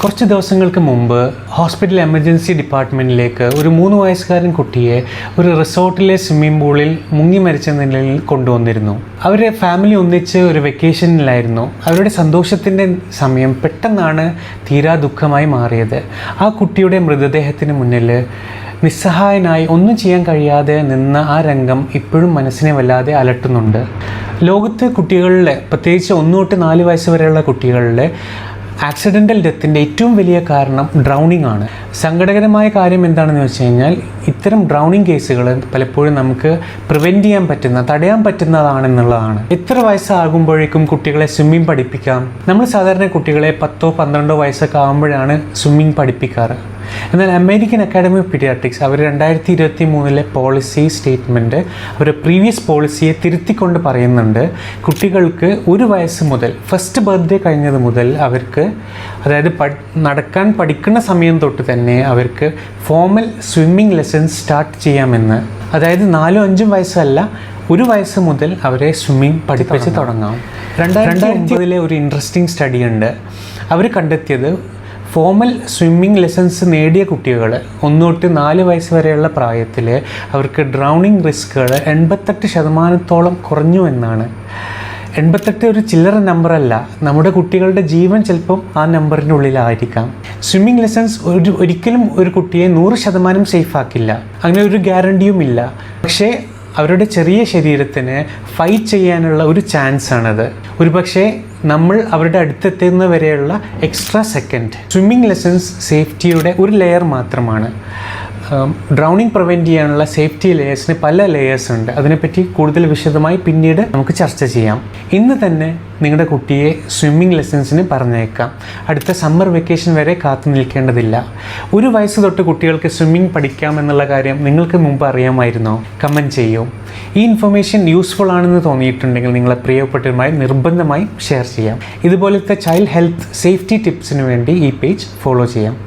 കുറച്ച് ദിവസങ്ങൾക്ക് മുമ്പ് ഹോസ്പിറ്റൽ എമർജൻസി ഡിപ്പാർട്ട്മെൻറ്റിലേക്ക് ഒരു 3 വയസ്സുകാരൻ കുട്ടിയെ ഒരു റിസോർട്ടിലെ സ്വിമ്മിംഗ് പൂളിൽ മുങ്ങി മരിച്ച നിലയിൽ കൊണ്ടുവന്നിരുന്നു. അവരുടെ ഫാമിലി ഒന്നിച്ച് ഒരു വെക്കേഷനിലായിരുന്നു. അവരുടെ സന്തോഷത്തിൻ്റെ സമയം പെട്ടെന്നാണ് തീരാ ദുഃഖമായി മാറിയത്. ആ കുട്ടിയുടെ മൃതദേഹത്തിന് മുന്നിൽ നിസ്സഹായനായി ഒന്നും ചെയ്യാൻ കഴിയാതെ നിന്ന ആ രംഗം ഇപ്പോഴും മനസ്സിനെ വല്ലാതെ അലട്ടുന്നുണ്ട്. ലോകത്ത് കുട്ടികളുടെ, പ്രത്യേകിച്ച് 1 തൊട്ട് 4 വയസ്സ് വരെയുള്ള കുട്ടികളുടെ ആക്സിഡൻ്റൽ ഡെത്തിൻ്റെ ഏറ്റവും വലിയ കാരണം ഡ്രൗണിംഗ് ആണ്. സങ്കടകരമായ കാര്യം എന്താണെന്ന് വെച്ച് കഴിഞ്ഞാൽ ഇത്തരം ഡ്രൗണിംഗ് കേസുകൾ പലപ്പോഴും നമുക്ക് തടയാൻ പറ്റുന്നതാണെന്നുള്ളതാണ്. എത്ര വയസ്സാകുമ്പോഴേക്കും കുട്ടികളെ സ്വിമ്മിങ് പഠിപ്പിക്കാം? നമ്മൾ സാധാരണ കുട്ടികളെ 10 12 വയസ്സൊക്കെ ആകുമ്പോഴാണ് സ്വിമ്മിങ് പഠിപ്പിക്കാറ്. എന്നാൽ അമേരിക്കൻ അക്കാഡമി ഓഫ് പീഡിയാട്രിക്സ് അവർ 2023 പോളിസി സ്റ്റേറ്റ്മെൻറ്റ് അവരുടെ പ്രീവിയസ് പോളിസിയെ തിരുത്തിക്കൊണ്ട് പറയുന്നുണ്ട്, കുട്ടികൾക്ക് 1 വയസ്സ് മുതൽ, ഫസ്റ്റ് ബർത്ത്ഡേ കഴിഞ്ഞത് മുതൽ അവർക്ക്, അതായത് നടക്കാൻ പഠിക്കുന്ന സമയം തൊട്ട് തന്നെ അവർക്ക് ഫോർമൽ സ്വിമ്മിംഗ് ലെസൺസ് സ്റ്റാർട്ട് ചെയ്യാമെന്ന്. അതായത് 4 5 വയസ്സല്ല, 1 വയസ്സ് മുതൽ അവരെ സ്വിമ്മിംഗ് പഠിപ്പിച്ച് തുടങ്ങാം. 2009 ഒരു ഇൻട്രസ്റ്റിംഗ് സ്റ്റഡി ഉണ്ട്. അവർ കണ്ടെത്തിയത് ഫോർമൽ സ്വിമ്മിംഗ് ലെസൺസ് നേടിയ കുട്ടികൾ 1 തൊട്ട് 4 വയസ്സ് വരെയുള്ള പ്രായത്തിൽ അവർക്ക് ഡ്രൗണിംഗ് റിസ്കുകൾ 88% കുറഞ്ഞു എന്നാണ്. 88 ഒരു ചില്ലറ നമ്പറല്ല. നമ്മുടെ കുട്ടികളുടെ ജീവൻ ചിലപ്പം ആ നമ്പറിൻ്റെ ഉള്ളിലായിരിക്കാം. സ്വിമ്മിംഗ് ലെസൺസ് ഒരിക്കലും ഒരു കുട്ടിയെ 100% സേഫ് ആക്കില്ല, അങ്ങനെ ഒരു ഗ്യാരണ്ടിയും ഇല്ല. പക്ഷേ അവരുടെ ചെറിയ ശരീരത്തിന് ഫൈറ്റ് ചെയ്യാനുള്ള ഒരു ചാൻസാണത്. ഒരുപക്ഷെ നമ്മൾ അവരുടെ അടുത്തെത്തുന്ന വരെയുള്ള എക്സ്ട്രാ സെക്കൻഡ്. സ്വിമ്മിംഗ് ലെസൺസ് സേഫ്റ്റിയുടെ ഒരു ലെയർ മാത്രമാണ്. ഡ്രൗണിംഗ് പ്രിവെൻറ്റ് ചെയ്യാനുള്ള സേഫ്റ്റി ലെയേഴ്സിന് പല ലെയേഴ്സ് ഉണ്ട്. അതിനെപ്പറ്റി കൂടുതൽ വിശദമായി പിന്നീട് നമുക്ക് ചർച്ച ചെയ്യാം. ഇന്ന് തന്നെ നിങ്ങളുടെ കുട്ടിയെ സ്വിമ്മിംഗ് ലെസൺസിന് പറഞ്ഞേക്കാം. അടുത്ത സമ്മർ വെക്കേഷൻ വരെ കാത്തു നിൽക്കേണ്ടതില്ല. 1 വയസ്സ് തൊട്ട് കുട്ടികൾക്ക് സ്വിമ്മിംഗ് പഠിക്കാമെന്നുള്ള കാര്യം നിങ്ങൾക്ക് മുമ്പ് അറിയാമായിരുന്നോ? കമൻറ്റ് ചെയ്യൂ. ഈ ഇൻഫർമേഷൻ യൂസ്ഫുൾ ആണെന്ന് തോന്നിയിട്ടുണ്ടെങ്കിൽ നിങ്ങളെ പ്രിയപ്പെട്ടവരുമായി നിർബന്ധമായും ഷെയർ ചെയ്യാം. ഇതുപോലത്തെ ചൈൽഡ് ഹെൽത്ത് സേഫ്റ്റി ടിപ്സിന് വേണ്ടി ഈ പേജ് ഫോളോ ചെയ്യാം.